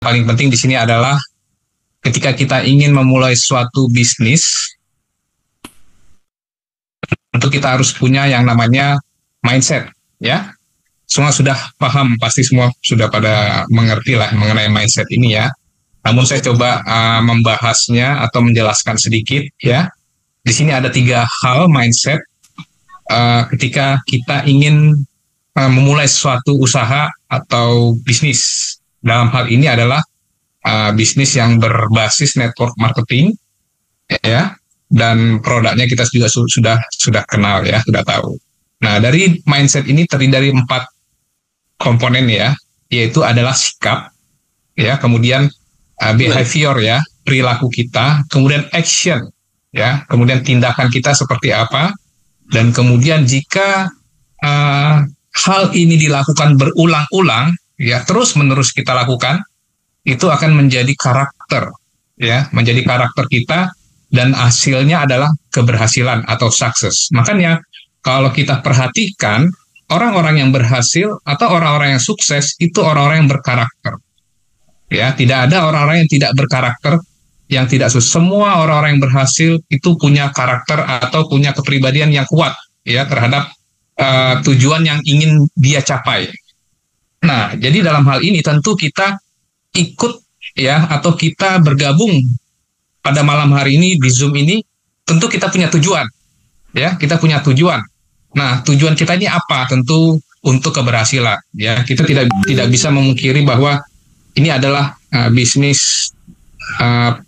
paling penting di sini adalah ketika kita ingin memulai suatu bisnis, tentu kita harus punya yang namanya mindset, ya. Semua sudah paham, pasti semua sudah pada mengerti lah mengenai mindset ini ya. Namun saya coba membahasnya atau menjelaskan sedikit ya. Di sini ada 3 hal mindset ketika kita ingin memulai suatu usaha atau bisnis. Dalam hal ini adalah bisnis yang berbasis network marketing, ya, dan produknya kita juga sudah kenal ya, sudah tahu. Nah, dari mindset ini terdiri dari 4 komponen ya, yaitu adalah sikap, ya, kemudian behavior ya, perilaku kita, kemudian action, ya, kemudian tindakan kita seperti apa, dan kemudian jika hal ini dilakukan berulang-ulang, ya, terus-menerus kita lakukan, itu akan menjadi karakter, ya, menjadi karakter kita, dan hasilnya adalah keberhasilan atau sukses. Makanya kalau kita perhatikan orang-orang yang berhasil atau orang-orang yang sukses itu orang-orang yang berkarakter, ya. Tidak ada orang-orang yang tidak berkarakter, yang tidak sukses. Semua orang-orang yang berhasil itu punya karakter atau punya kepribadian yang kuat, ya, terhadap tujuan yang ingin dia capai. Nah, jadi dalam hal ini tentu kita ikut ya, atau kita bergabung pada malam hari ini di Zoom ini, tentu kita punya tujuan, ya, kita punya tujuan. Nah, tujuan kita ini apa? Tentu untuk keberhasilan, ya. Kita tidak bisa memungkiri bahwa ini adalah bisnis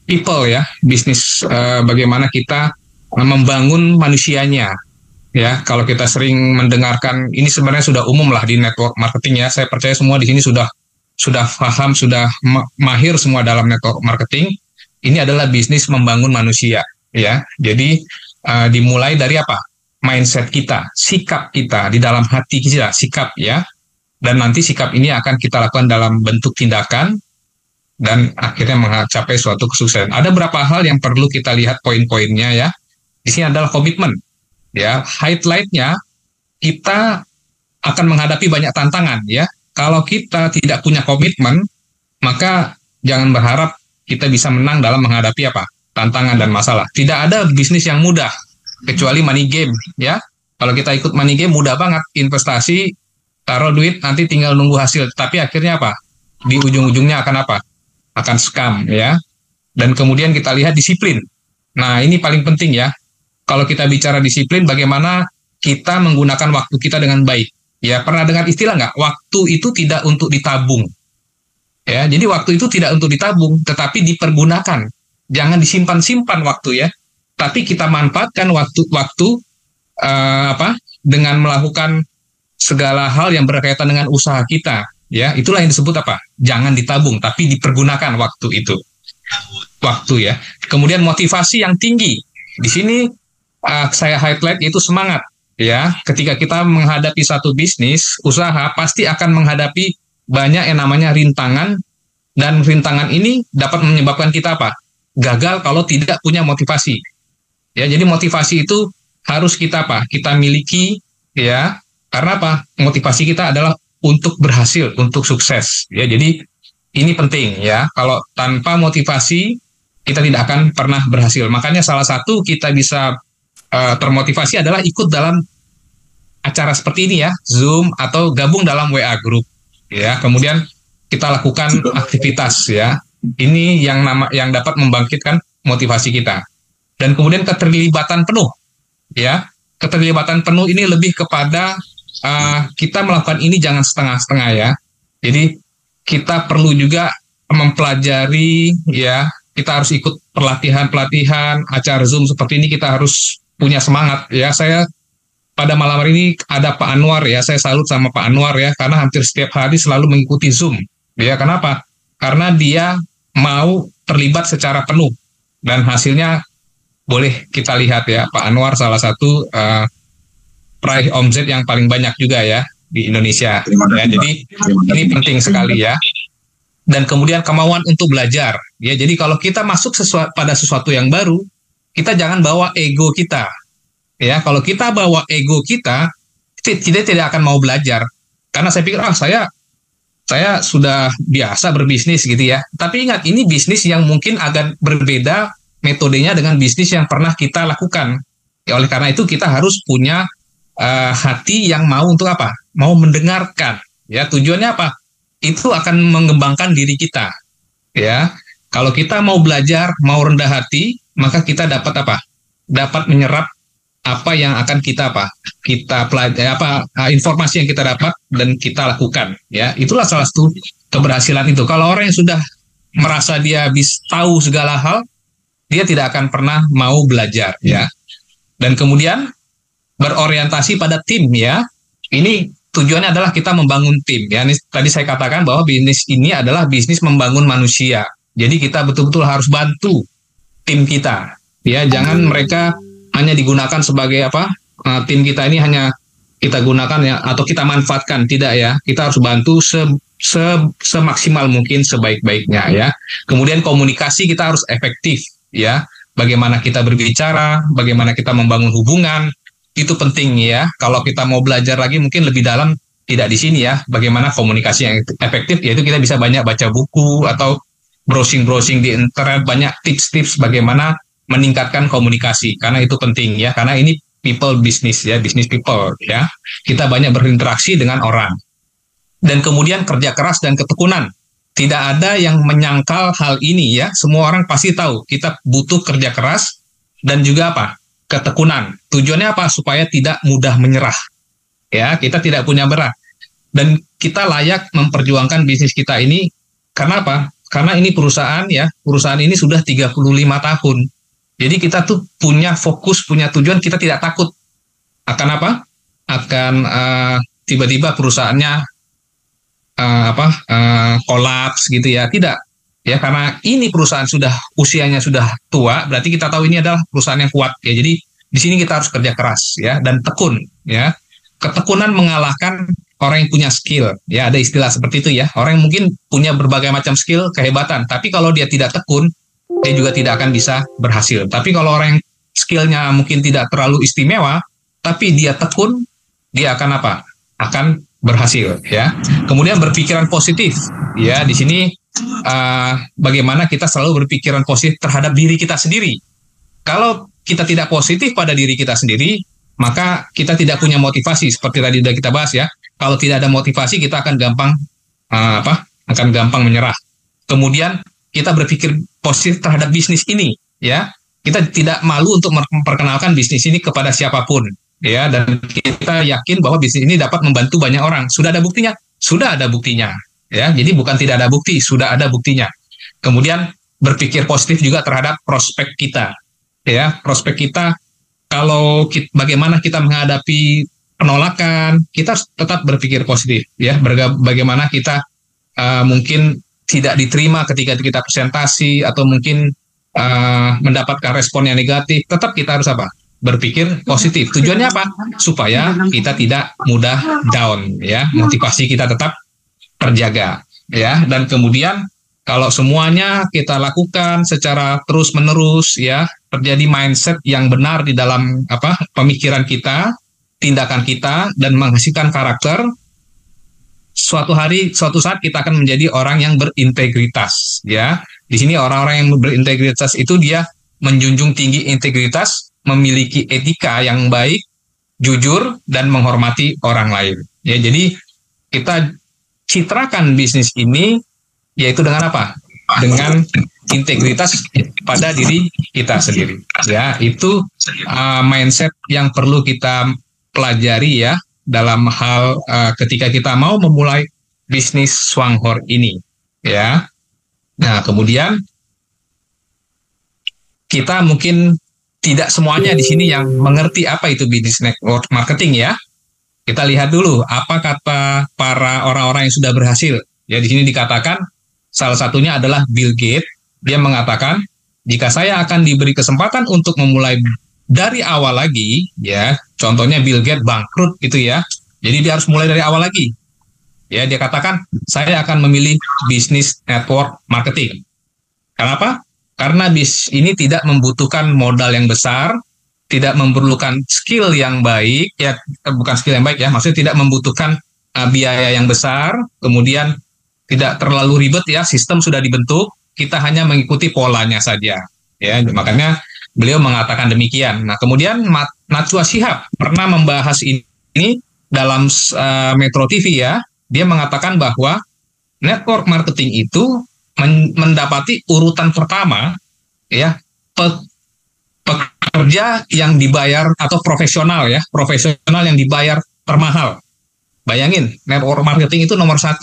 people ya, bisnis bagaimana kita membangun manusianya. Ya, kalau kita sering mendengarkan, ini sebenarnya sudah umum lah di network marketing ya. Saya percaya semua di sini sudah paham, sudah mahir semua dalam network marketing. Ini adalah bisnis membangun manusia, ya. Jadi dimulai dari apa? Mindset kita, sikap kita di dalam hati kita, sikap ya. Dan nanti sikap ini akan kita lakukan dalam bentuk tindakan dan akhirnya mencapai suatu kesuksesan. Ada beberapa hal yang perlu kita lihat poin-poinnya ya. Di sini adalah komitmen. Ya, highlight-nya kita akan menghadapi banyak tantangan ya. Kalau kita tidak punya komitmen, maka jangan berharap kita bisa menang dalam menghadapi apa? Tantangan dan masalah. Tidak ada bisnis yang mudah kecuali money game ya. Kalau kita ikut money game mudah banget, investasi, taruh duit, nanti tinggal nunggu hasil. Tapi akhirnya apa? Di ujung-ujungnya akan apa? Akan scam ya. Dan kemudian kita lihat disiplin. Nah, ini paling penting ya. Kalau kita bicara disiplin, bagaimana kita menggunakan waktu kita dengan baik. Ya, pernah dengar istilah nggak? Waktu itu tidak untuk ditabung. Ya, jadi waktu itu tidak untuk ditabung, tetapi dipergunakan. Jangan disimpan-simpan waktu ya. Tapi kita manfaatkan waktu dengan melakukan segala hal yang berkaitan dengan usaha kita. Ya, itulah yang disebut apa? Jangan ditabung, tapi dipergunakan waktu itu. Waktu ya. Kemudian motivasi yang tinggi. Di sini saya highlight yaitu semangat ya. Ketika kita menghadapi satu bisnis usaha pasti akan menghadapi banyak yang namanya rintangan, dan rintangan ini dapat menyebabkan kita apa? Gagal kalau tidak punya motivasi. Ya, jadi motivasi itu harus kita apa? Kita miliki ya. Karena apa? Motivasi kita adalah untuk berhasil, untuk sukses ya. Jadi ini penting ya. Kalau tanpa motivasi kita tidak akan pernah berhasil. Makanya salah satu kita bisa termotivasi adalah ikut dalam acara seperti ini ya, Zoom atau gabung dalam WA group ya. Kemudian kita lakukan aktivitas ya. Ini yang dapat membangkitkan motivasi kita. Dan kemudian keterlibatan penuh ya. Keterlibatan penuh ini lebih kepada kita melakukan ini jangan setengah-setengah ya. Jadi kita perlu juga mempelajari ya. Kita harus ikut pelatihan acara Zoom seperti ini, kita harus punya semangat ya. Saya pada malam hari ini ada Pak Anwar ya, saya salut sama Pak Anwar ya, karena hampir setiap hari selalu mengikuti Zoom ya. Kenapa? Karena dia mau terlibat secara penuh dan hasilnya boleh kita lihat ya. Pak Anwar salah satu peraih omzet yang paling banyak juga ya di Indonesia ya. Jadi ini penting sekali ya. Dan kemudian kemauan untuk belajar ya. Jadi kalau kita masuk pada sesuatu yang baru, kita jangan bawa ego kita ya. Kalau kita bawa ego kita tidak akan mau belajar, karena saya pikir saya saya sudah biasa berbisnis gitu ya. Tapi ingat, ini bisnis yang mungkin agak berbeda metodenya dengan bisnis yang pernah kita lakukan. Ya, oleh karena itu kita harus punya hati yang mau untuk apa? Mau mendengarkan. Ya, tujuannya apa? Itu akan mengembangkan diri kita. Ya, kalau kita mau belajar, mau rendah hati, maka kita dapat apa? Dapat menyerap apa yang akan kita pelajari, informasi yang kita dapat dan kita lakukan. Ya, itulah salah satu keberhasilan itu. Kalau orang yang sudah merasa dia bisa tahu segala hal, dia tidak akan pernah mau belajar. Ya, dan kemudian berorientasi pada tim. Ya, ini tujuannya adalah kita membangun tim. Ya, ini tadi saya katakan bahwa bisnis ini adalah bisnis membangun manusia. Jadi kita betul-betul harus bantu tim kita. Ya, jangan mereka hanya digunakan sebagai tim kita ini hanya kita gunakan ya atau kita manfaatkan, tidak ya. Kita harus bantu semaksimal mungkin, sebaik-baiknya ya. Kemudian komunikasi kita harus efektif ya. Bagaimana kita berbicara, bagaimana kita membangun hubungan, itu penting ya. Kalau kita mau belajar lagi mungkin lebih dalam, tidak di sini ya. Bagaimana komunikasi yang efektif, yaitu kita bisa banyak baca buku atau browsing-browsing di internet, banyak tips-tips bagaimana meningkatkan komunikasi, karena itu penting ya, karena ini people business ya, business people ya, kita banyak berinteraksi dengan orang. Dan kemudian kerja keras dan ketekunan, tidak ada yang menyangkal hal ini ya, semua orang pasti tahu kita butuh kerja keras dan juga ketekunan. Tujuannya apa? Supaya tidak mudah menyerah ya, kita tidak punya berah dan kita layak memperjuangkan bisnis kita ini. Karena apa? Karena ini perusahaan ya, perusahaan ini sudah 35 tahun. Jadi kita tuh punya fokus, punya tujuan, kita tidak takut akan akan tiba-tiba perusahaannya kolaps gitu ya. Tidak ya, karena ini perusahaan sudah usianya sudah tua, berarti kita tahu ini adalah perusahaan yang kuat ya. Jadi di sini kita harus kerja keras ya dan tekun ya. Ketekunan mengalahkan orang yang punya skill ya, ada istilah seperti itu ya. Orang yang mungkin punya berbagai macam skill, kehebatan, tapi kalau dia tidak tekun, dia juga tidak akan bisa berhasil. Tapi kalau orang yang skillnya mungkin tidak terlalu istimewa, tapi dia tekun, dia akan akan berhasil ya. Kemudian berpikiran positif ya. Di sini bagaimana kita selalu berpikiran positif terhadap diri kita sendiri. Kalau kita tidak positif pada diri kita sendiri, maka kita tidak punya motivasi. Seperti tadi sudah kita bahas ya. Kalau tidak ada motivasi, kita akan gampang akan gampang menyerah. Kemudian kita berpikir positif terhadap bisnis ini ya. Kita tidak malu untuk memperkenalkan bisnis ini kepada siapapun ya, dan kita yakin bahwa bisnis ini dapat membantu banyak orang. Sudah ada buktinya? Sudah ada buktinya ya. Jadi bukan tidak ada bukti, sudah ada buktinya. Kemudian berpikir positif juga terhadap prospek kita ya. Prospek kita, kalau bagaimana kita menghadapi penolakan, kita tetap berpikir positif ya. Bagaimana kita mungkin tidak diterima ketika kita presentasi atau mungkin mendapatkan respon yang negatif, tetap kita harus berpikir positif. Tujuannya apa? Supaya kita tidak mudah down ya, motivasi kita tetap terjaga ya. Dan kemudian kalau semuanya kita lakukan secara terus-menerus ya, terjadi mindset yang benar di dalam pemikiran kita, tindakan kita, dan menghasilkan karakter. Suatu saat kita akan menjadi orang yang berintegritas ya. Di sini orang-orang yang berintegritas itu dia menjunjung tinggi integritas, memiliki etika yang baik, jujur, dan menghormati orang lain ya. Jadi kita citrakan bisnis ini yaitu dengan dengan integritas pada diri kita sendiri ya. Itu mindset yang perlu kita pelajari ya dalam hal ketika kita mau memulai bisnis Swanghor ini ya. Nah, kemudian kita mungkin tidak semuanya di sini yang mengerti apa itu bisnis network marketing ya. Kita lihat dulu apa kata para orang-orang yang sudah berhasil. Ya, di sini dikatakan salah satunya adalah Bill Gates. Dia mengatakan, jika saya akan diberi kesempatan untuk memulai dari awal lagi, ya, contohnya Bill Gates bangkrut gitu ya, jadi dia harus mulai dari awal lagi. Ya, dia katakan, saya akan memilih bisnis network marketing. Kenapa? Karena ini tidak membutuhkan modal yang besar, tidak memerlukan skill yang baik, ya bukan skill yang baik ya, maksudnya tidak membutuhkan biaya yang besar, kemudian tidak terlalu ribet ya, sistem sudah dibentuk, kita hanya mengikuti polanya saja. Ya, makanya beliau mengatakan demikian. Nah, kemudian Najwa Shihab pernah membahas ini dalam Metro TV ya. Dia mengatakan bahwa network marketing itu mendapati urutan pertama ya, pekerja yang dibayar atau profesional ya, profesional yang dibayar termahal. Bayangin, network marketing itu nomor 1.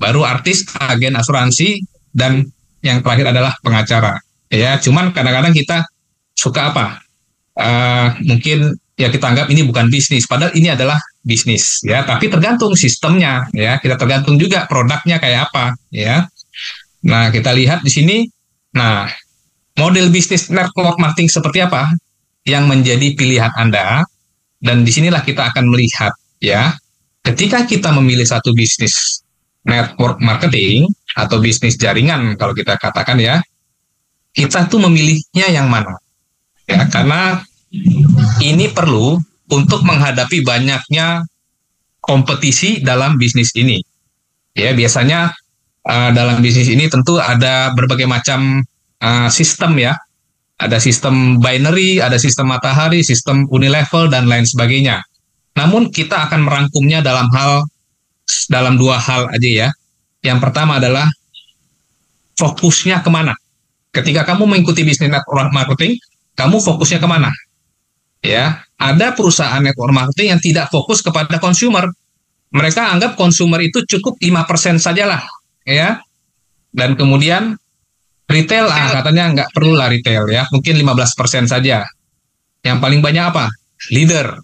Baru artis, agen asuransi, dan yang terakhir adalah pengacara. Ya, cuman kadang-kadang kita suka apa? Mungkin ya kita anggap ini bukan bisnis, padahal ini adalah bisnis. Ya, tapi tergantung sistemnya. Ya, kita tergantung juga produknya kayak apa. Ya, nah kita lihat di sini. Nah, model bisnis network marketing seperti apa yang menjadi pilihan Anda? Dan disinilah kita akan melihat ya. Ketika kita memilih satu bisnis network marketing atau bisnis jaringan kalau kita katakan ya, kita tuh memilihnya yang mana? Ya, karena ini perlu untuk menghadapi banyaknya kompetisi dalam bisnis ini. Ya, biasanya dalam bisnis ini tentu ada berbagai macam sistem ya. Ada sistem binary, ada sistem matahari, sistem unilevel dan lain sebagainya. Namun kita akan merangkumnya dalam 2 hal aja ya. Yang pertama adalah fokusnya kemana. Ketika kamu mengikuti bisnis network marketing, kamu fokusnya kemana? Ya, ada perusahaan network marketing yang tidak fokus kepada consumer. Mereka anggap consumer itu cukup 5% sajalah, ya. Dan kemudian retail, katanya nggak perlu lah retail ya, mungkin 15% saja. Yang paling banyak apa? Leader.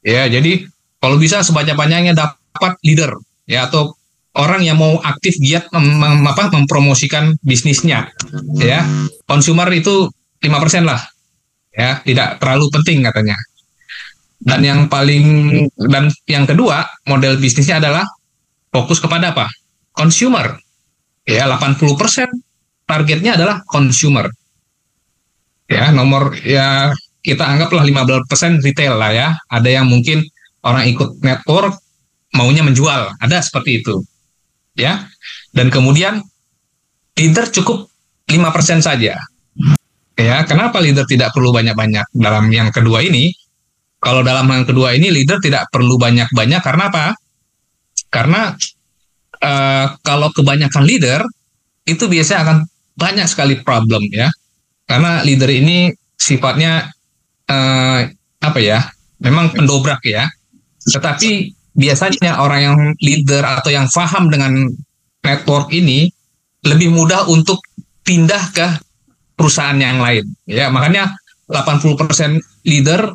Ya, jadi kalau bisa sebanyak-banyaknya dapat leader, ya, atau orang yang mau aktif giat mempromosikan bisnisnya, ya. Consumer itu 5% lah, ya, tidak terlalu penting katanya. Dan yang kedua, model bisnisnya adalah fokus kepada apa? Consumer. Ya, 80% targetnya adalah consumer. Ya, kita anggaplah 15% retail lah ya. Ada yang mungkin orang ikut network maunya menjual, ada seperti itu. Ya, dan kemudian leader cukup 5% saja. Ya, kenapa leader tidak perlu banyak-banyak dalam yang kedua ini? Kalau dalam yang kedua ini leader tidak perlu banyak-banyak karena apa? Karena kalau kebanyakan leader itu biasanya akan banyak sekali problem ya. Karena leader ini sifatnya memang pendobrak ya. Tetapi biasanya orang yang leader atau yang paham dengan network ini lebih mudah untuk pindah ke perusahaan yang lain. Ya, makanya 80% leader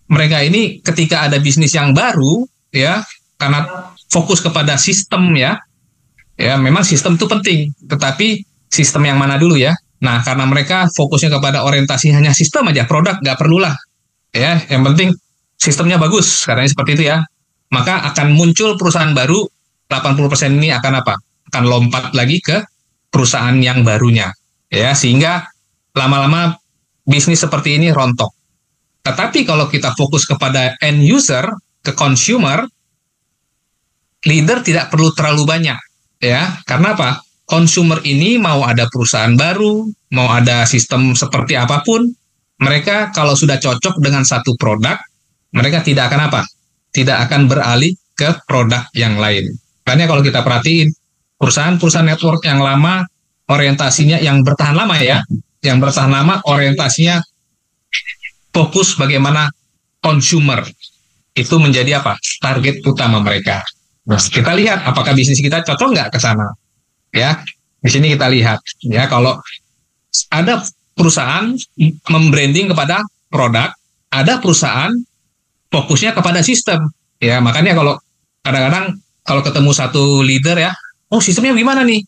mereka ini ketika ada bisnis yang baru ya, karena fokus kepada sistem ya. Ya, memang sistem itu penting, tetapi sistem yang mana dulu ya? Nah, karena mereka fokusnya kepada orientasi hanya sistem aja, produk nggak perlulah. Ya, yang penting sistemnya bagus, katanya seperti itu ya. Maka akan muncul perusahaan baru, 80% ini akan apa? Akan lompat lagi ke perusahaan yang barunya. Ya, sehingga lama-lama bisnis seperti ini rontok. Tetapi kalau kita fokus kepada end user, ke consumer, leader tidak perlu terlalu banyak. Ya, karena apa? Consumer ini mau ada perusahaan baru, mau ada sistem seperti apapun, mereka kalau sudah cocok dengan satu produk, mereka tidak akan apa? Tidak akan beralih ke produk yang lain. Makanya kalau kita perhatiin, perusahaan-perusahaan network yang lama, orientasinya yang bertahan lama ya, yang bertahan lama orientasinya fokus bagaimana consumer itu menjadi apa? Target utama mereka. Nah, kita lihat apakah bisnis kita cocok nggak ke sana. Ya, di sini kita lihat ya, kalau ada perusahaan membranding kepada produk, ada perusahaan fokusnya kepada sistem. Ya, makanya kalau kadang-kadang kalau ketemu satu leader ya, oh sistemnya gimana nih?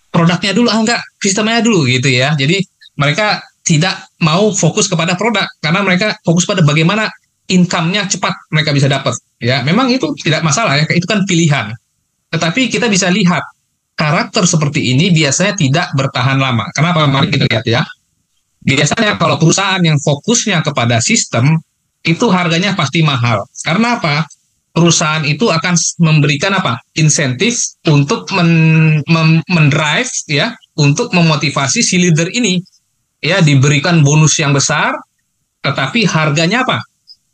Produknya dulu, enggak, sistemnya dulu gitu ya. Jadi mereka tidak mau fokus kepada produk karena mereka fokus pada bagaimana income-nya cepat mereka bisa dapat. Ya, memang itu tidak masalah ya, itu kan pilihan. Tetapi kita bisa lihat karakter seperti ini biasanya tidak bertahan lama. Kenapa? Mari kita lihat ya. Biasanya kalau perusahaan yang fokusnya kepada sistem, itu harganya pasti mahal. Karena apa? perusahaan itu akan memberikan apa? Insentif untuk mendrive ya, untuk memotivasi si leader ini ya, diberikan bonus yang besar, tetapi harganya apa?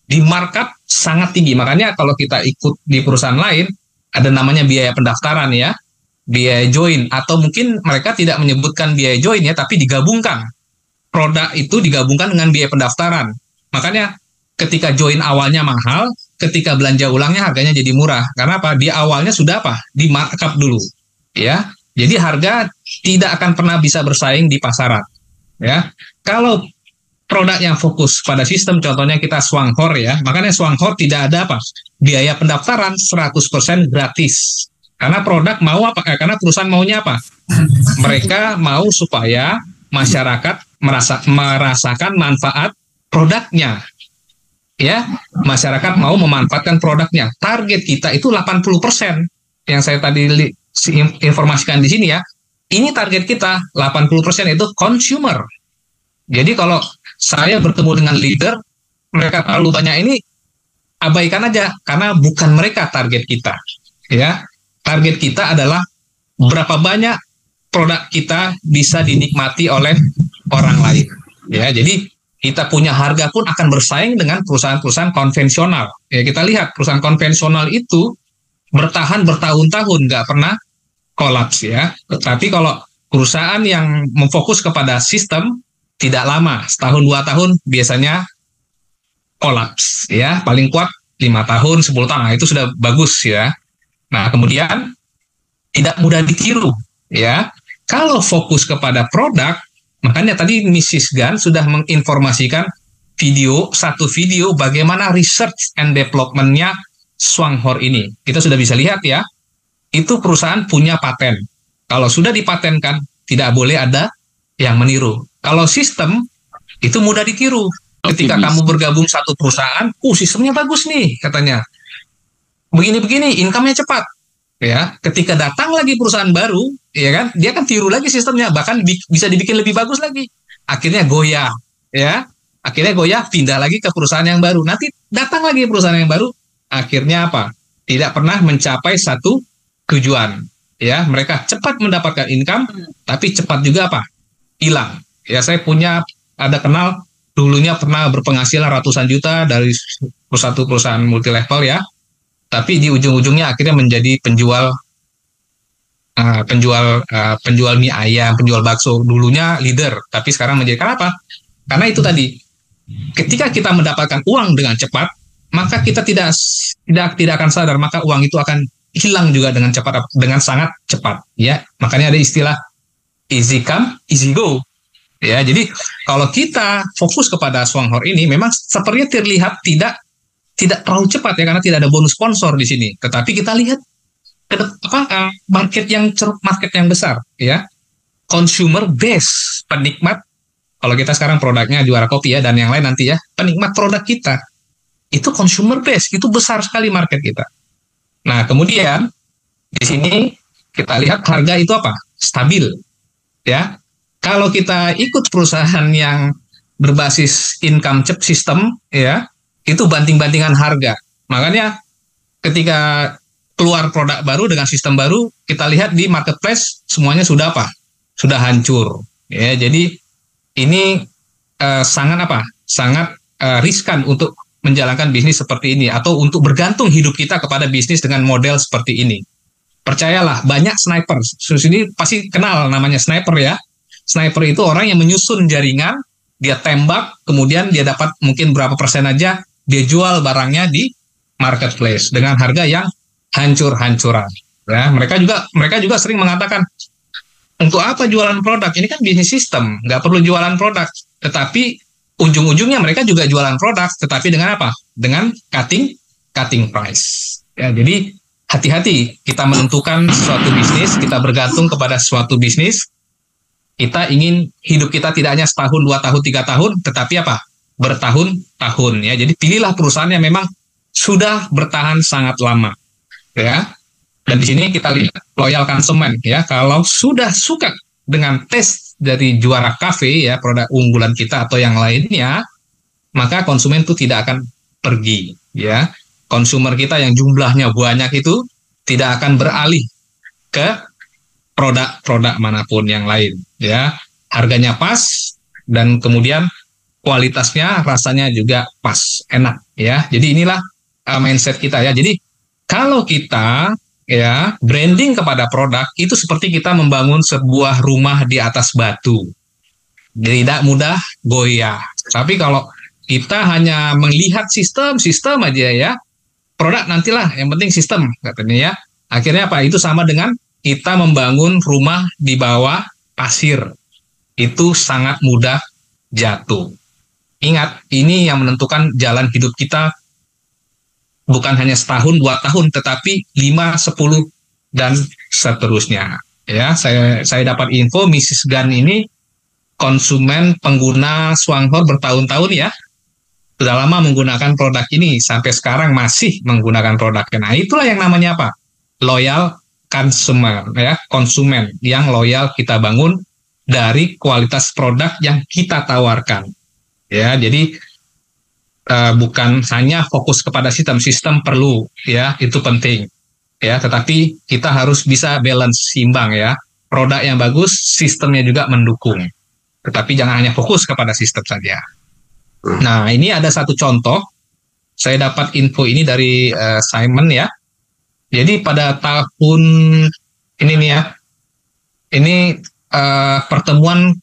Di markup sangat tinggi. Makanya kalau kita ikut di perusahaan lain, ada namanya biaya pendaftaran ya, biaya join, atau mungkin mereka tidak menyebutkan biaya join ya, tapi digabungkan. Produk itu digabungkan dengan biaya pendaftaran. Makanya ketika join awalnya mahal, ketika belanja ulangnya harganya jadi murah. Karena apa? Di awalnya sudah apa? Di markup dulu. Ya. Jadi harga tidak akan pernah bisa bersaing di pasaran. Ya. Kalau produk yang fokus pada sistem, contohnya kita Swanghor ya, makanya Swanghor tidak ada apa? Biaya pendaftaran 100% gratis. Karena produk mau apa? Karena perusahaan maunya apa? Mereka mau supaya masyarakat merasakan manfaat produknya. Ya, masyarakat mau memanfaatkan produknya. Target kita itu 80%. Yang saya tadi informasikan di sini ya. Ini target kita 80% itu consumer. Jadi kalau saya bertemu dengan leader, mereka terlalu banyak ini, abaikan aja, karena bukan mereka target kita. Ya, target kita adalah berapa banyak produk kita bisa dinikmati oleh orang lain. Ya, jadi kita punya harga pun akan bersaing dengan perusahaan-perusahaan konvensional. Ya, kita lihat perusahaan konvensional itu bertahan bertahun-tahun, nggak pernah kolaps ya. Tapi kalau perusahaan yang memfokus kepada sistem, tidak lama, setahun 2 tahun biasanya kolaps ya, paling kuat 5 tahun 10 tahun, nah, itu sudah bagus ya. Nah kemudian tidak mudah ditiru ya. Kalau fokus kepada produk, makanya tadi Mrs. Gan sudah menginformasikan satu video bagaimana research and development-nya Swanghor ini. Kita sudah bisa lihat ya, itu perusahaan punya paten. Kalau sudah dipatenkan, tidak boleh ada yang meniru. Kalau sistem, itu mudah ditiru. Ketika kamu bergabung satu perusahaan, sistemnya bagus nih, katanya. Begini-begini, income-nya cepat. Ya, ketika datang lagi perusahaan baru, ya kan, dia kan tiru lagi sistemnya, bahkan bisa dibikin lebih bagus lagi. Akhirnya goyah, ya. Akhirnya goyah, pindah lagi ke perusahaan yang baru. Nanti datang lagi perusahaan yang baru, akhirnya apa? Tidak pernah mencapai satu tujuan. Ya, mereka cepat mendapatkan income, tapi cepat juga apa? Hilang. Ya, saya ada kenal dulunya pernah berpenghasilan ratusan juta dari satu perusahaan multi level ya, tapi di ujung-ujungnya akhirnya menjadi penjual mie ayam, penjual bakso. Dulunya leader, tapi sekarang menjadi, kenapa? Karena itu tadi, ketika kita mendapatkan uang dengan cepat, maka kita tidak akan sadar, maka uang itu akan hilang juga dengan cepat, dengan sangat cepat ya. Makanya ada istilah easy come, easy go. Ya, jadi kalau kita fokus kepada Swanghor ini, memang sepertinya terlihat tidak terlalu cepat ya, karena tidak ada bonus sponsor di sini. Tetapi kita lihat market yang besar ya, consumer base, penikmat. Kalau kita sekarang produknya Juara Kopi ya, dan yang lain nanti ya, penikmat produk kita itu consumer base, itu besar sekali market kita. Nah kemudian di sini kita lihat harga itu apa? Stabil ya. Kalau kita ikut perusahaan yang berbasis income system ya, itu banting-bantingan harga. Makanya ketika keluar produk baru dengan sistem baru, kita lihat di marketplace semuanya sudah apa? Sudah hancur. Ya, jadi ini sangat riskan untuk menjalankan bisnis seperti ini, atau untuk bergantung hidup kita kepada bisnis dengan model seperti ini. Percayalah, banyak sniper. Ini pasti kenal namanya sniper ya. Sniper itu orang yang menyusun jaringan, dia tembak, kemudian dia dapat mungkin berapa persen aja, dia jual barangnya di marketplace dengan harga yang hancur-hancuran. Ya, mereka juga sering mengatakan, untuk apa jualan produk? Ini kan bisnis sistem, nggak perlu jualan produk. Tetapi ujung-ujungnya mereka juga jualan produk, tetapi dengan apa? Dengan cutting price. Ya, jadi hati-hati kita menentukan suatu bisnis, kita bergantung kepada suatu bisnis. Kita ingin hidup kita tidak hanya setahun, 2 tahun, 3 tahun, tetapi apa? Bertahun-tahun ya. Jadi pilihlah perusahaan yang memang sudah bertahan sangat lama. Ya. Dan di sini kita lihat loyal konsumen ya. Kalau sudah suka dengan tes dari Juara Cafe ya, produk unggulan kita atau yang lainnya, maka konsumen itu tidak akan pergi ya. konsumer kita yang jumlahnya banyak itu tidak akan beralih ke produk-produk manapun yang lain, ya. Harganya pas dan kemudian kualitasnya rasanya juga pas, enak, ya. Jadi inilah mindset kita, ya. Jadi kalau kita ya branding kepada produk itu seperti kita membangun sebuah rumah di atas batu, tidak mudah goyah. Tapi kalau kita hanya melihat sistem aja, ya, produk nantilah, yang penting sistem katanya, ya. Akhirnya apa? Itu sama dengan kita membangun rumah di bawah pasir. Itu sangat mudah jatuh. Ingat, ini yang menentukan jalan hidup kita bukan hanya setahun, 2 tahun, tetapi 5, 10, dan seterusnya. Ya, saya dapat info Mrs. Gunn ini konsumen pengguna Swanghor bertahun-tahun, ya. Sudah lama menggunakan produk ini, sampai sekarang masih menggunakan produknya. Nah, itulah yang namanya apa? Loyal consumer, ya, konsumen yang loyal kita bangun dari kualitas produk yang kita tawarkan, ya. Jadi bukan hanya fokus kepada sistem perlu, ya, itu penting, ya, tetapi kita harus bisa balance, seimbang, ya, produk yang bagus, sistemnya juga mendukung, tetapi jangan hanya fokus kepada sistem saja. Nah, ini ada satu contoh, saya dapat info ini dari Simon, ya. Jadi pada tahun ini nih, ya, ini pertemuan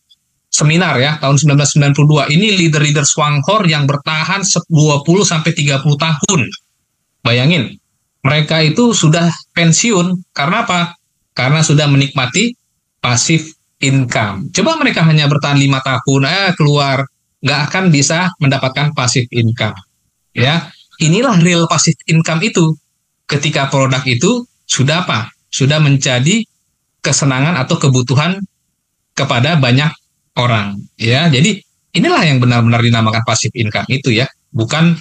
seminar, ya, tahun 1992. Ini leader-leader Swanghor yang bertahan 20-30 tahun. Bayangin, mereka itu sudah pensiun. Karena apa? Karena sudah menikmati passive income. Coba mereka hanya bertahan 5 tahun, keluar, nggak akan bisa mendapatkan passive income. Ya, inilah real passive income itu. Ketika produk itu sudah apa? Sudah menjadi kesenangan atau kebutuhan kepada banyak orang, ya. Jadi inilah yang benar-benar dinamakan passive income itu, ya. Bukan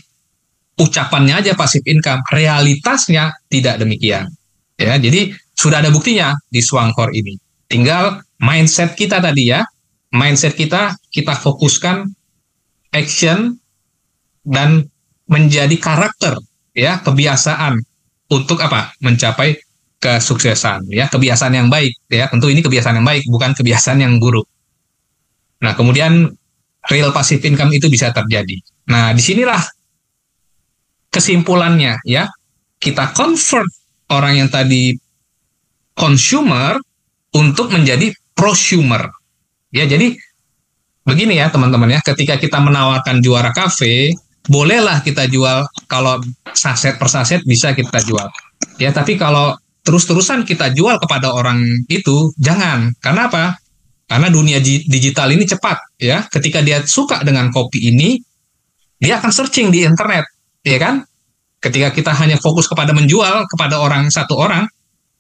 ucapannya aja passive income, realitasnya tidak demikian, ya. Jadi sudah ada buktinya di Swanghor ini. Tinggal mindset kita tadi, ya. Mindset kita fokuskan action dan menjadi karakter, ya, kebiasaan untuk apa? Mencapai kesuksesan, ya, kebiasaan yang baik, ya. Tentu ini kebiasaan yang baik, bukan kebiasaan yang buruk. Nah, kemudian real passive income itu bisa terjadi. Nah, disinilah kesimpulannya, ya. Kita convert orang yang tadi consumer untuk menjadi prosumer. Ya, jadi begini, ya, teman-teman, ya. Ketika kita menawarkan juara kafe, bolehlah kita jual, kalau saset per saset bisa kita jual. Ya, tapi kalau terus-terusan kita jual kepada orang itu, jangan. Karena apa? Karena dunia digital ini cepat, ya. Ketika dia suka dengan kopi ini, dia akan searching di internet, ya kan? Ketika kita hanya fokus kepada menjual kepada satu orang,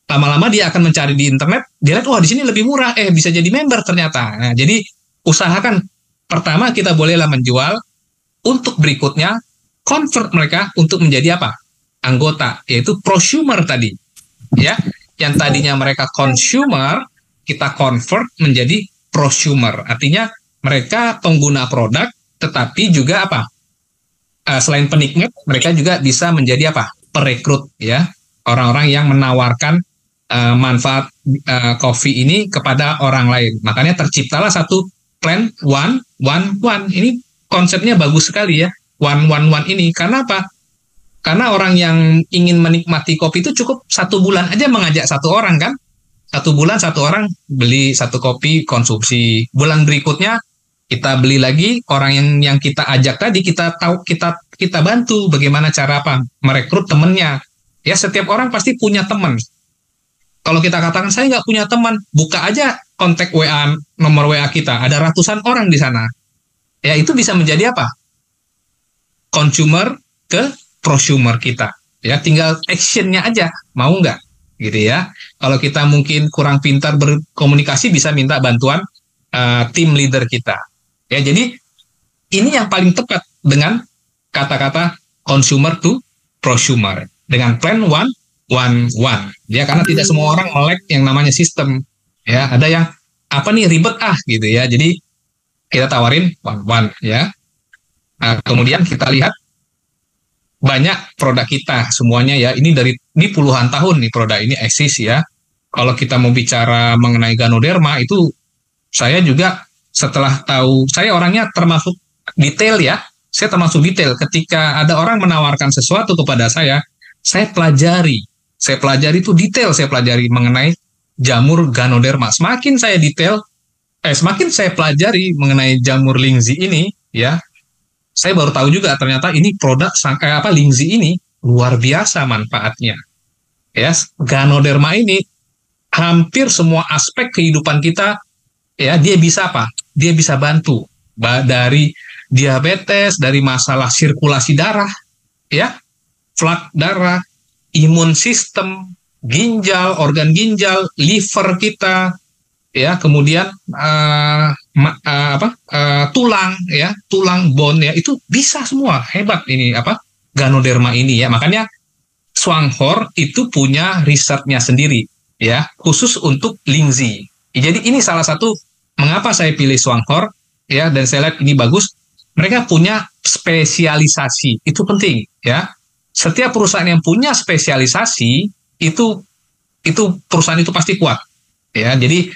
lama-lama dia akan mencari di internet, dia lihat, wah, di sini lebih murah, bisa jadi member ternyata. Nah, jadi usahakan pertama kita bolehlah menjual, untuk berikutnya convert mereka untuk menjadi apa? Anggota, yaitu prosumer tadi, ya. Yang tadinya mereka consumer, kita convert menjadi prosumer. Artinya mereka pengguna produk, tetapi juga apa? Selain penikmat, mereka juga bisa menjadi apa? Perekrut, ya. Orang-orang yang menawarkan manfaat kopi ini kepada orang lain. Makanya terciptalah satu plan 1-1-1. Ini konsepnya bagus sekali, ya. 1-1-1 ini. Karena apa? Karena orang yang ingin menikmati kopi itu cukup 1 bulan aja mengajak 1 orang, kan? 1 bulan 1 orang beli 1 kopi konsumsi. Bulan berikutnya kita beli lagi, orang yang kita ajak tadi, kita bantu bagaimana cara apa? Merekrut temennya. Ya, setiap orang pasti punya teman. Kalau kita katakan saya nggak punya teman, buka aja kontak WA, nomor WA kita, ada ratusan orang di sana. Ya, itu bisa menjadi apa? Consumer ke prosumer kita. Ya, tinggal actionnya aja, mau nggak? Gitu, ya. Kalau kita mungkin kurang pintar berkomunikasi, bisa minta bantuan tim leader kita. Ya, jadi ini yang paling tepat dengan kata-kata consumer to prosumer dengan plan 1-1-1. Ya, karena tidak semua orang melek yang namanya sistem. Ya, ada yang apa nih ribet gitu, ya. Jadi kita tawarin 1-1, ya. Nah, kemudian kita lihat banyak produk kita semuanya ya. Ini puluhan tahun nih produk ini eksis ya. Kalau kita mau bicara mengenai Ganoderma itu saya juga setelah tahu, saya orangnya termasuk detail ya. Saya termasuk detail ketika ada orang menawarkan sesuatu kepada saya pelajari. Saya pelajari itu detail, saya pelajari mengenai jamur Ganoderma. Semakin saya pelajari mengenai jamur Lingzhi ini ya, saya baru tahu juga ternyata ini produk Lingzhi ini luar biasa manfaatnya. Ya, Ganoderma ini hampir semua aspek kehidupan kita ya, dia bisa apa? Dia bisa bantu dari diabetes, dari masalah sirkulasi darah, ya, flak darah, imun sistem, ginjal, organ ginjal, liver kita, ya, kemudian tulang, ya, tulang bone, ya, itu bisa semua. Hebat ini Ganoderma ini ya. Makanya Swanghor itu punya risetnya sendiri ya, khusus untuk Lingzhi. Jadi ini salah satu mengapa saya pilih Swanghor ya, dan saya lihat ini bagus. Mereka punya spesialisasi, itu penting ya. Setiap perusahaan yang punya spesialisasi itu perusahaan itu pasti kuat ya. Jadi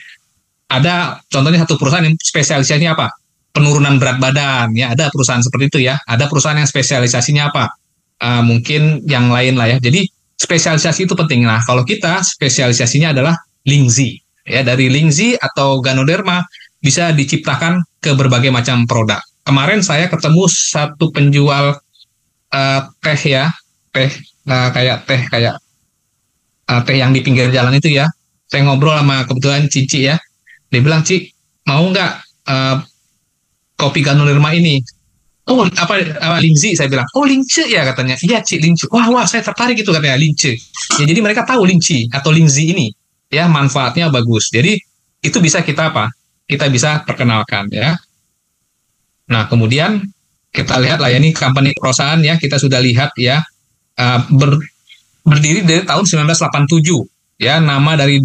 ada contohnya satu perusahaan yang spesialisasinya apa? Penurunan berat badan ya, ada perusahaan seperti itu ya. Ada perusahaan yang spesialisasinya apa? Mungkin yang lain lah ya. Jadi spesialisasi itu penting. Nah, kalau kita spesialisasinya adalah Lingzhi ya, dari Lingzhi atau Ganoderma bisa diciptakan ke berbagai macam produk. Kemarin saya ketemu satu penjual teh ya, teh yang di pinggir jalan itu ya. Saya ngobrol sama kebetulan Cici ya. Dia bilang, "Ci, mau nggak kopi Ganoderma ini?" "Oh, Lingzhi?" Saya bilang. "Oh, Lingzhi ya," katanya. "Iya, Ci, Lingzhi." Wah, saya tertarik itu katanya, Lingzhi. Ya, jadi mereka tahu Lingzhi atau Lingzhi ini ya, manfaatnya bagus. Jadi itu bisa kita kita bisa perkenalkan ya. Nah, kemudian kita lihat lah ya, ini company perusahaan ya, kita sudah lihat ya, berdiri dari tahun 1987 ya, nama dari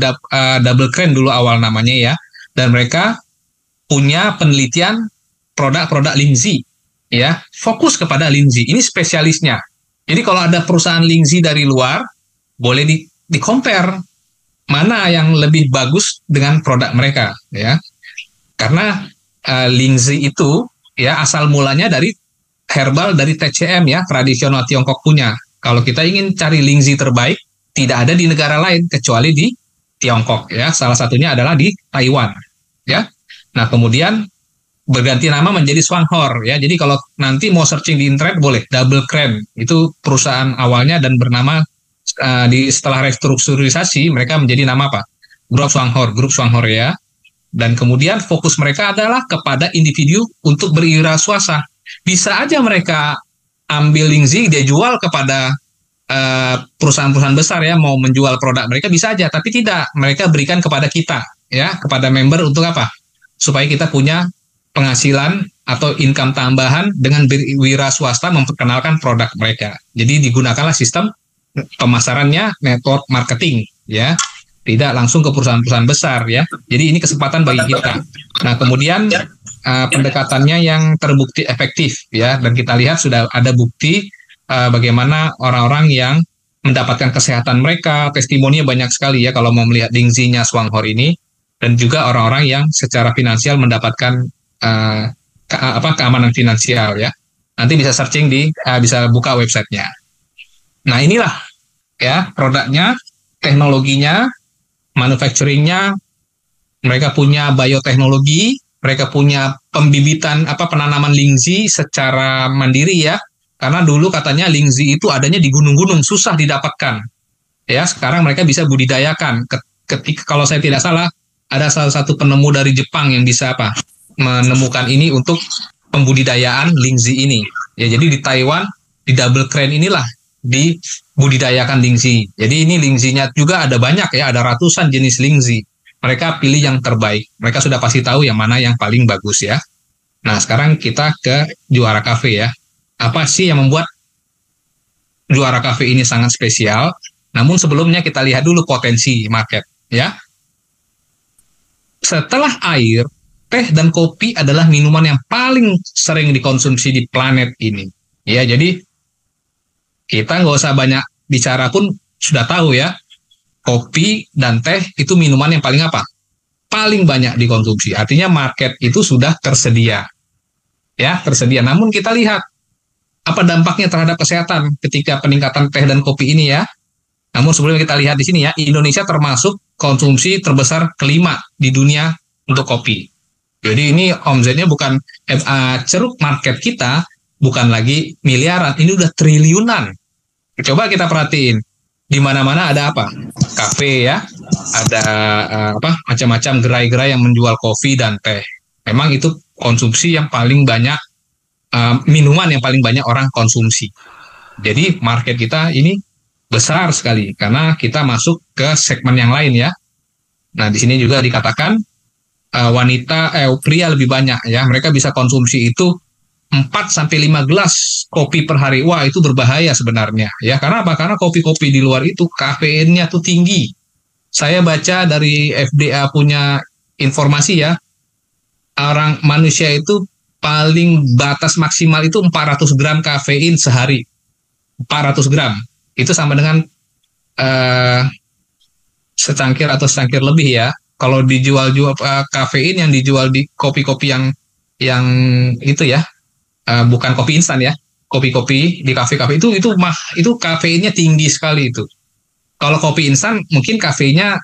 Double Crane dulu awal namanya ya, dan mereka punya penelitian produk-produk Lingzhi ya, fokus kepada Lingzhi, ini spesialisnya. Jadi kalau ada perusahaan Lingzhi dari luar, boleh di-compare mana yang lebih bagus dengan produk mereka ya, karena Lingzhi itu ya asal mulanya dari herbal dari TCM ya, tradisional Tiongkok punya. Kalau kita ingin cari Lingzhi terbaik, tidak ada di negara lain kecuali di Tiongkok ya. Salah satunya adalah di Taiwan ya. Nah, kemudian berganti nama menjadi Swanghor ya. Jadi kalau nanti mau searching di internet boleh Double Crane. Itu perusahaan awalnya dan bernama setelah restrukturisasi mereka menjadi nama apa? Grup Swanghor ya. Dan kemudian fokus mereka adalah kepada individu untuk berwirausaha. Bisa aja mereka ambil Lingzhi, dia jual kepada perusahaan-perusahaan besar ya, mau menjual produk mereka bisa aja, tapi tidak, mereka berikan kepada kita ya, kepada member untuk apa? Supaya kita punya penghasilan atau income tambahan dengan wira swasta memperkenalkan produk mereka. Jadi digunakanlah sistem pemasarannya network marketing ya, tidak langsung ke perusahaan-perusahaan besar ya. Jadi ini kesempatan bagi kita. Nah, kemudian pendekatannya yang terbukti efektif ya, dan kita lihat sudah ada bukti bagaimana orang-orang yang mendapatkan kesehatan mereka, testimoninya banyak sekali ya kalau mau melihat Lingzhi-nya Swanghor ini, dan juga orang-orang yang secara finansial mendapatkan keamanan finansial ya. Nanti bisa searching bisa buka websitenya. Nah, inilah ya produknya, teknologinya, manufacturingnya. Mereka punya bioteknologi, mereka punya pembibitan penanaman Lingzhi secara mandiri ya. Karena dulu katanya Lingzhi itu adanya di gunung-gunung, susah didapatkan. Ya, sekarang mereka bisa budidayakan. Ketika kalau saya tidak salah, ada salah satu penemu dari Jepang yang bisa menemukan ini untuk pembudidayaan Lingzhi ini. Ya, jadi di Taiwan, di Double Crane inilah dibudidayakan Lingzhi. Jadi ini Lingzhi-nya juga ada banyak ya, ada ratusan jenis Lingzhi. Mereka pilih yang terbaik. Mereka sudah pasti tahu yang mana yang paling bagus ya. Nah, sekarang kita ke Juara Cafe ya. Apa sih yang membuat Juara Cafe ini sangat spesial? Namun sebelumnya kita lihat dulu potensi market ya. Setelah air, teh dan kopi adalah minuman yang paling sering dikonsumsi di planet ini. Ya, jadi Kita nggak usah banyak bicara pun sudah tahu ya, kopi dan teh itu minuman yang paling apa? Paling banyak dikonsumsi. Artinya market itu sudah tersedia. Ya, tersedia. Namun kita lihat apa dampaknya terhadap kesehatan ketika peningkatan teh dan kopi ini ya. Namun sebelum kita lihat di sini ya, Indonesia termasuk konsumsi terbesar kelima di dunia untuk kopi. Jadi ini omsetnya bukan ceruk market kita bukan lagi miliaran, ini udah triliunan. Coba kita perhatiin, di mana-mana ada apa? Kafe ya, ada macam-macam gerai-gerai yang menjual kopi dan teh. Memang itu konsumsi yang paling banyak, minuman yang paling banyak orang konsumsi. Jadi market kita ini besar sekali karena kita masuk ke segmen yang lain ya. Nah di sini juga dikatakan pria lebih banyak ya, mereka bisa konsumsi itu 4-5 gelas kopi per hari. Wah, itu berbahaya sebenarnya ya. Karena apa? Karena kopi-kopi di luar itu kafeinnya tuh tinggi. Saya baca dari FDA punya informasi ya, orang manusia itu paling batas maksimal itu 400 gram kafein sehari. 400 gram. Itu sama dengan secangkir atau secangkir lebih ya. Kalau dijual kafein yang dijual di kopi-kopi yang itu ya, bukan kopi instan ya, kopi-kopi di kafe-kafe itu kafeinnya tinggi sekali itu. Kalau kopi instan mungkin kafeinnya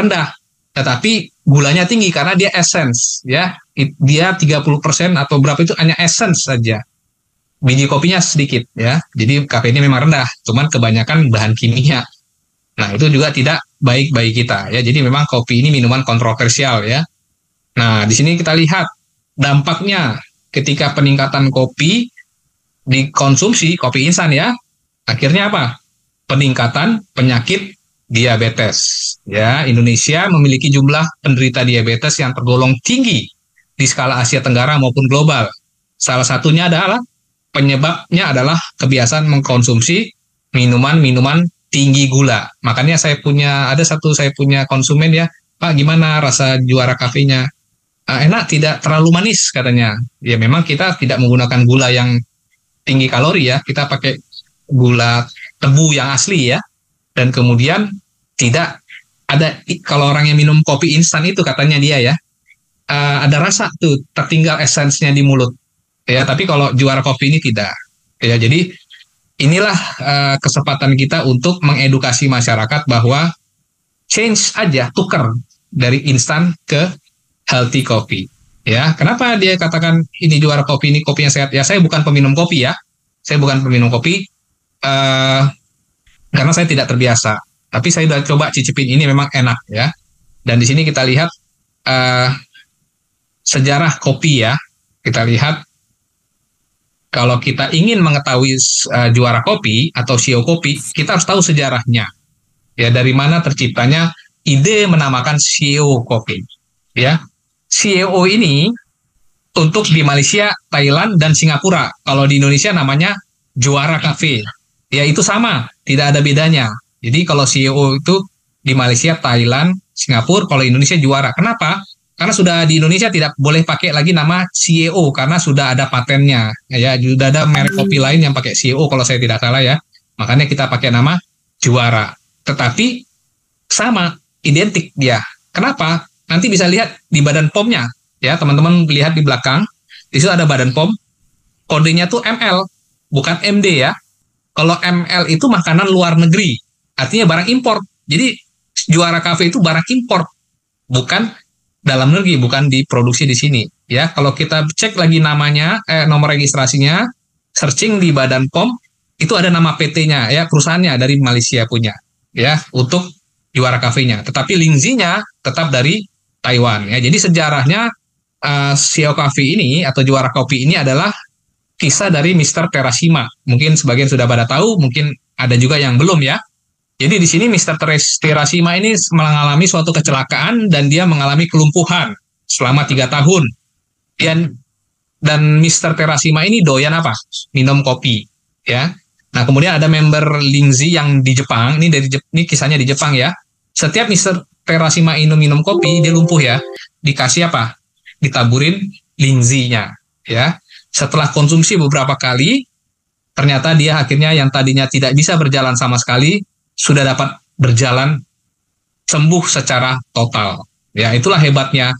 rendah, tetapi gulanya tinggi karena dia essence ya, dia 30% atau berapa itu hanya essence saja. Biji kopinya sedikit ya, jadi kafeinnya memang rendah, cuman kebanyakan bahan kimia. Nah itu juga tidak baik bagi kita ya. Jadi memang kopi ini minuman kontroversial ya. Nah di sini kita lihat dampaknya ketika peningkatan kopi dikonsumsi, kopi instan ya, akhirnya apa? Peningkatan penyakit diabetes ya. Indonesia memiliki jumlah penderita diabetes yang tergolong tinggi di skala Asia Tenggara maupun global. Salah satunya adalah penyebabnya adalah kebiasaan mengkonsumsi minuman-minuman tinggi gula. Makanya saya punya konsumen ya, Pak gimana rasa juara kafenya? Enak, tidak terlalu manis katanya. Ya memang kita tidak menggunakan gula yang tinggi kalori ya, kita pakai gula tebu yang asli ya. Dan kemudian tidak ada, kalau orang yang minum kopi instan itu katanya dia ya, ada rasa tuh tertinggal esensnya di mulut. Ya, tapi kalau juara kopi ini tidak. Ya, jadi inilah kesempatan kita untuk mengedukasi masyarakat bahwa change aja, tukar dari instan ke healthy coffee. Ya, kenapa dia katakan ini juara kopi, ini kopinya sehat? Ya, saya bukan peminum kopi ya. Saya bukan peminum kopi karena saya tidak terbiasa. Tapi saya sudah coba cicipin, ini memang enak ya. Dan di sini kita lihat sejarah kopi ya. Kita lihat kalau kita ingin mengetahui juara kopi atau CEO kopi, kita harus tahu sejarahnya. Ya, dari mana terciptanya ide menamakan CEO kopi. Ya, CEO ini untuk di Malaysia, Thailand, dan Singapura. Kalau di Indonesia namanya Juara Cafe. Ya, itu sama, tidak ada bedanya. Jadi kalau CEO itu di Malaysia, Thailand, Singapura, kalau Indonesia Juara. Kenapa? Karena sudah di Indonesia tidak boleh pakai lagi nama CEO karena sudah ada patennya. Ya, sudah ada merek kopi lain yang pakai CEO kalau saya tidak salah ya. Makanya kita pakai nama Juara. Tetapi sama, identik dia. Kenapa? Nanti bisa lihat di badan POM-nya. Ya, teman-teman lihat di belakang. Di situ ada badan POM. Kodenya tuh ML, bukan MD ya. Kalau ML itu makanan luar negeri. Artinya barang impor. Jadi Juara Cafe itu barang impor. Bukan dalam negeri, bukan diproduksi di sini. Ya, kalau kita cek lagi namanya, nomor registrasinya, searching di Badan POM, itu ada nama PT-nya, ya, perusahaannya dari Malaysia punya, ya, untuk Juara Cafe-nya. Tetapi Lingzi-nya tetap dari Taiwan. Ya, jadi sejarahnya CEO Cafe ini atau Juara Kopi ini adalah kisah dari Mr. Terashima. Mungkin sebagian sudah pada tahu, mungkin ada juga yang belum ya. Jadi di sini Mr. Terashima ini mengalami suatu kecelakaan dan dia mengalami kelumpuhan selama 3 tahun. Dan Mr. Terashima ini doyan apa? Minum kopi, ya. Nah, kemudian ada member Lingzi yang di Jepang, ini kisahnya di Jepang ya. Setiap Mr. Terashima ini minum kopi, dia lumpuh ya. Dikasih apa? Ditaburin Lingzi-nya, ya. Setelah konsumsi beberapa kali, ternyata dia akhirnya yang tadinya tidak bisa berjalan sama sekali sudah dapat berjalan sembuh secara total. Ya, itulah hebatnya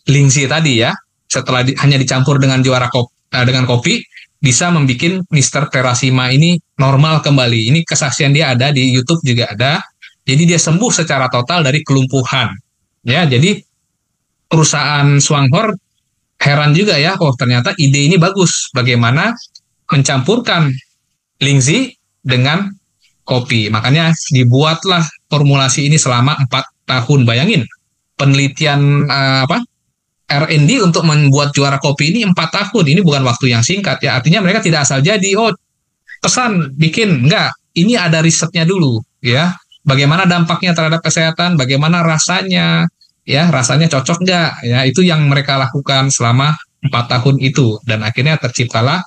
Lingzi tadi ya. Setelah hanya dicampur dengan dengan kopi, bisa membuat Mister Terasima ini normal kembali. Ini kesaksian dia ada di YouTube juga ada. Jadi dia sembuh secara total dari kelumpuhan. Ya, jadi perusahaan Swanghor heran juga ya, oh ternyata ide ini bagus. Bagaimana mencampurkan Lingzi dengan kopi. Makanya dibuatlah formulasi ini selama 4 tahun. Bayangin, penelitian R&D untuk membuat juara kopi ini 4 tahun. Ini bukan waktu yang singkat ya. Artinya mereka tidak asal jadi, oh pesan bikin, enggak. Ini ada risetnya dulu ya. Bagaimana dampaknya terhadap kesehatan, bagaimana rasanya, ya rasanya cocok enggak, ya itu yang mereka lakukan selama 4 tahun itu. Dan akhirnya terciptalah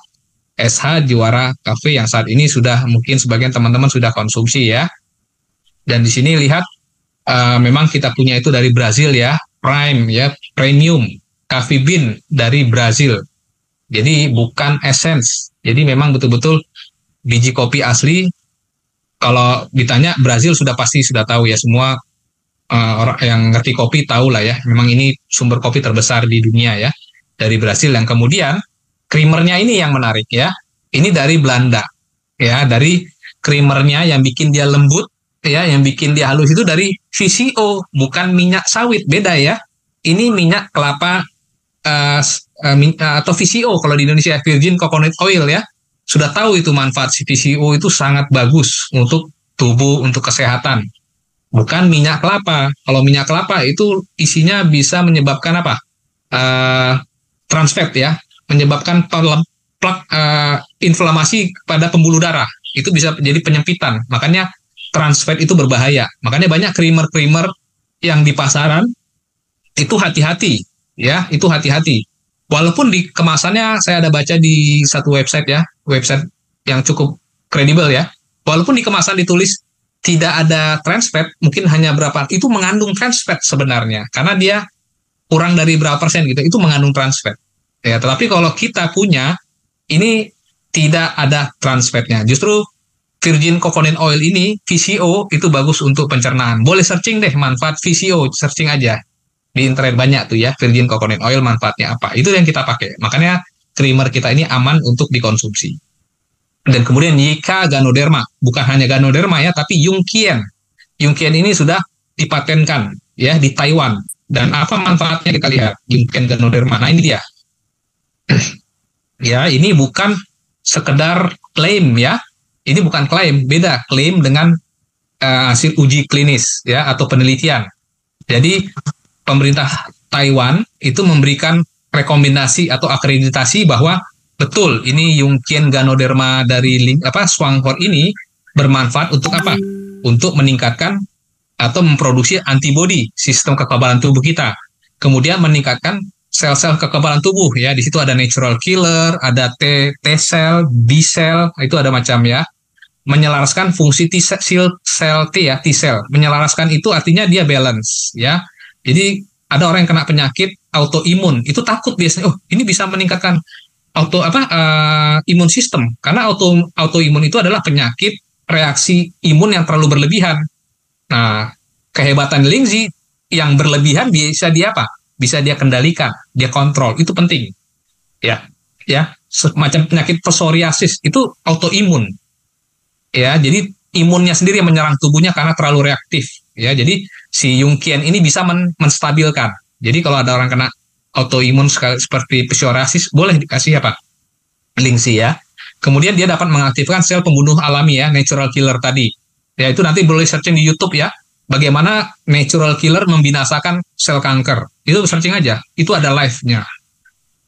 SH Juara Cafe yang saat ini sudah mungkin sebagian teman-teman sudah konsumsi ya. Dan di sini lihat memang kita punya itu dari Brazil ya, Prime ya, Premium Coffee Bean dari Brazil. Jadi bukan essence. Jadi memang betul-betul biji kopi asli. Kalau ditanya Brazil sudah pasti sudah tahu ya, semua orang yang ngerti kopi tahu lah ya. Memang ini sumber kopi terbesar di dunia ya, dari Brazil. Yang kemudian creamernya ini yang menarik ya. Ini dari Belanda ya, dari creamernya yang bikin dia lembut ya, yang bikin dia halus itu dari VCO, bukan minyak sawit, beda ya. Ini minyak kelapa atau VCO kalau di Indonesia, Virgin Coconut Oil ya. Sudah tahu itu manfaat VCO itu sangat bagus untuk tubuh, untuk kesehatan. Bukan minyak kelapa. Kalau minyak kelapa itu isinya bisa menyebabkan apa? Trans fat ya, menyebabkan inflamasi pada pembuluh darah. Itu bisa jadi penyempitan. Makanya trans fat itu berbahaya. Makanya banyak creamer-creamer yang di pasaran itu hati-hati ya, itu hati-hati. Walaupun di kemasannya saya ada baca di satu website ya, website yang cukup kredibel ya. Walaupun di kemasan ditulis tidak ada trans fat, mungkin hanya berapa, itu mengandung trans fat sebenarnya. Karena dia kurang dari berapa persen gitu, itu mengandung trans fat. Ya, tetapi kalau kita punya, ini tidak ada trans fatnya. Justru Virgin Coconut Oil ini, VCO, itu bagus untuk pencernaan. Boleh searching deh manfaat VCO, searching aja. Di internet banyak tuh ya, Virgin Coconut Oil manfaatnya apa. Itu yang kita pakai. Makanya creamer kita ini aman untuk dikonsumsi. Dan kemudian Yika Ganoderma. Bukan hanya Ganoderma ya, tapi Yunqian. Yunqian ini sudah dipatenkan ya di Taiwan. Dan apa manfaatnya kita lihat. Yunqian Ganoderma. Nah ini dia. Ya, ini bukan sekedar klaim ya. Ini bukan klaim, beda klaim dengan hasil uji klinis ya atau penelitian. Jadi pemerintah Taiwan itu memberikan rekomendasi atau akreditasi bahwa betul ini Yunqian Ganoderma dari Swanghor ini bermanfaat untuk apa? Untuk meningkatkan atau memproduksi antibodi, sistem kekebalan tubuh kita. Kemudian meningkatkan sel-sel kekebalan tubuh ya. Di situ ada natural killer, ada T-cell, B-cell, itu ada macam ya. Menyelaraskan fungsi T-cell ya, T-cell. Menyelaraskan itu artinya dia balance ya. Jadi ada orang yang kena penyakit autoimun, itu takut biasanya, oh ini bisa meningkatkan imun sistem, karena autoimun itu adalah penyakit reaksi imun yang terlalu berlebihan. Nah, kehebatan Lingzi yang berlebihan bisa dia apa? Bisa dia kendalikan, dia kontrol, itu penting. Ya, semacam penyakit psoriasis itu autoimun. Ya, jadi imunnya sendiri yang menyerang tubuhnya karena terlalu reaktif. Ya, jadi si Yunqian ini bisa menstabilkan. Jadi kalau ada orang kena autoimun seperti psoriasis, boleh dikasih apa? Lingzi ya. Kemudian dia dapat mengaktifkan sel pembunuh alami ya, natural killer tadi. Ya, itu nanti boleh searching di YouTube ya. Bagaimana natural killer membinasakan sel kanker. Itu searching aja. Itu ada live-nya.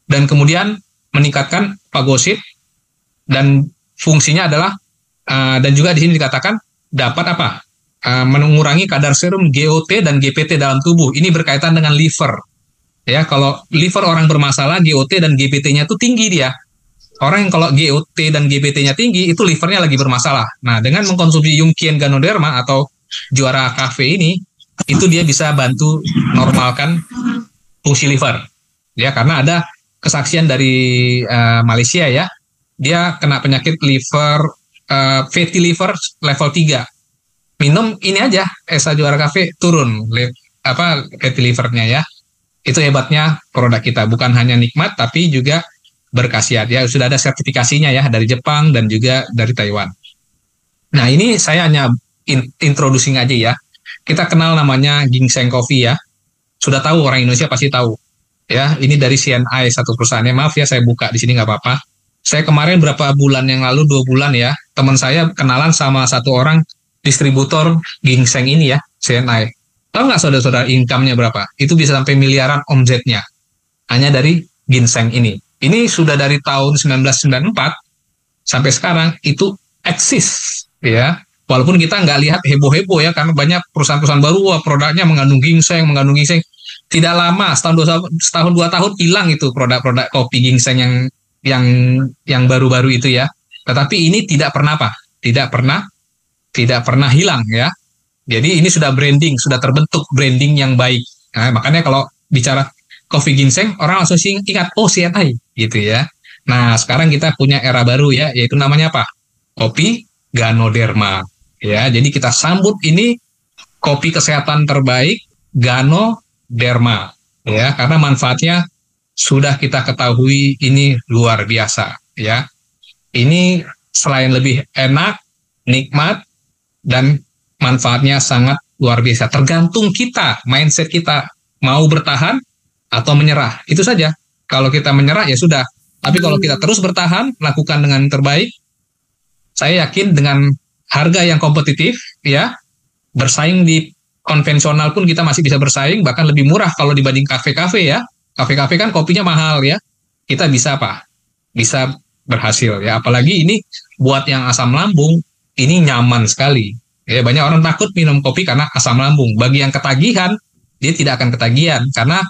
Dan kemudian meningkatkan fagosit, dan fungsinya adalah dan juga di sini dikatakan dapat apa? Mengurangi kadar serum GOT dan GPT dalam tubuh. Ini berkaitan dengan liver. Ya, kalau liver orang bermasalah, GOT dan GPT-nya itu tinggi dia. Orang yang kalau GOT dan GPT-nya tinggi, itu livernya lagi bermasalah. Nah, dengan mengkonsumsi Yunqian Ganoderma atau Juara Cafe ini, itu dia bisa bantu normalkan fungsi liver. Ya, karena ada kesaksian dari Malaysia ya. dia kena penyakit liver, fatty liver level 3. Minum ini aja, Esa Juara Cafe turun fatty livernya ya. Itu hebatnya produk kita, bukan hanya nikmat tapi juga berkhasiat ya. Sudah ada sertifikasinya ya dari Jepang dan juga dari Taiwan. Nah, ini saya hanya introducing aja ya. Kita kenal namanya ginseng coffee ya. Sudah tahu, orang Indonesia pasti tahu. Ya, ini dari CNI, satu perusahaannya. Maaf ya, saya buka di sini nggak apa-apa. Saya kemarin berapa bulan yang lalu, 2 bulan ya, teman saya kenalan sama satu orang distributor ginseng ini ya, CNI. Tahu nggak saudara-saudara income-nya berapa? Itu bisa sampai miliaran omzetnya. Hanya dari ginseng ini. Ini sudah dari tahun 1994 sampai sekarang itu eksis ya. Walaupun kita nggak lihat heboh-heboh ya, karena banyak perusahaan-perusahaan baru, wah, produknya mengandung ginseng. Tidak lama, setahun 2 tahun hilang itu produk-produk kopi ginseng yang baru-baru itu ya. Tetapi ini tidak pernah tidak pernah hilang ya. Jadi ini sudah branding, sudah terbentuk branding yang baik. Nah, makanya kalau bicara kopi ginseng, orang langsung ingat, oh, CNI gitu ya. Nah, sekarang kita punya era baru ya, yaitu namanya apa? Kopi Ganoderma. Ya, jadi kita sambut ini kopi kesehatan terbaik Ganoderma ya, karena manfaatnya sudah kita ketahui ini luar biasa ya. Ini selain lebih enak, nikmat, dan manfaatnya sangat luar biasa. Tergantung kita, mindset kita mau bertahan atau menyerah. Itu saja. Kalau kita menyerah ya sudah. Tapi kalau kita terus bertahan, lakukan dengan terbaik, saya yakin dengan harga yang kompetitif ya, bersaing di konvensional pun kita masih bisa bersaing, bahkan lebih murah kalau dibanding kafe-kafe ya. Kafe-kafe kan kopinya mahal ya. Kita bisa apa? Bisa berhasil ya. Apalagi ini buat yang asam lambung, ini nyaman sekali. Ya, banyak orang takut minum kopi karena asam lambung. Bagi yang ketagihan, dia tidak akan ketagihan karena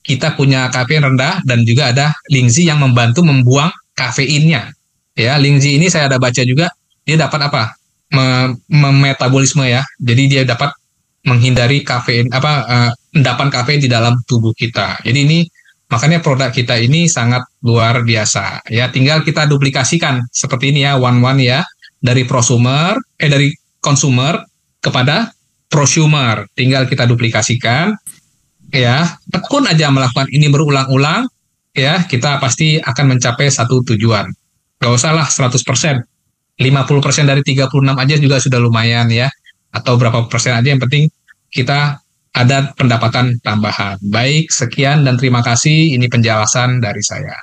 kita punya kafein rendah dan juga ada Lingzi yang membantu membuang kafeinnya. Ya, Lingzi ini saya ada baca juga, dia dapat apa? Memetabolisme ya. Jadi dia dapat menghindari kafein endapan kafein di dalam tubuh kita. Jadi ini makanya produk kita ini sangat luar biasa. Ya, tinggal kita duplikasikan seperti ini ya, one ya, dari dari consumer kepada prosumer. Tinggal kita duplikasikan ya, tekun aja melakukan ini berulang-ulang ya, kita pasti akan mencapai satu tujuan. Gak usah lah 100%. 50% dari 36 aja juga sudah lumayan ya. Atau berapa persen aja, yang penting kita ada pendapatan tambahan. Baik, sekian dan terima kasih. Ini penjelasan dari saya.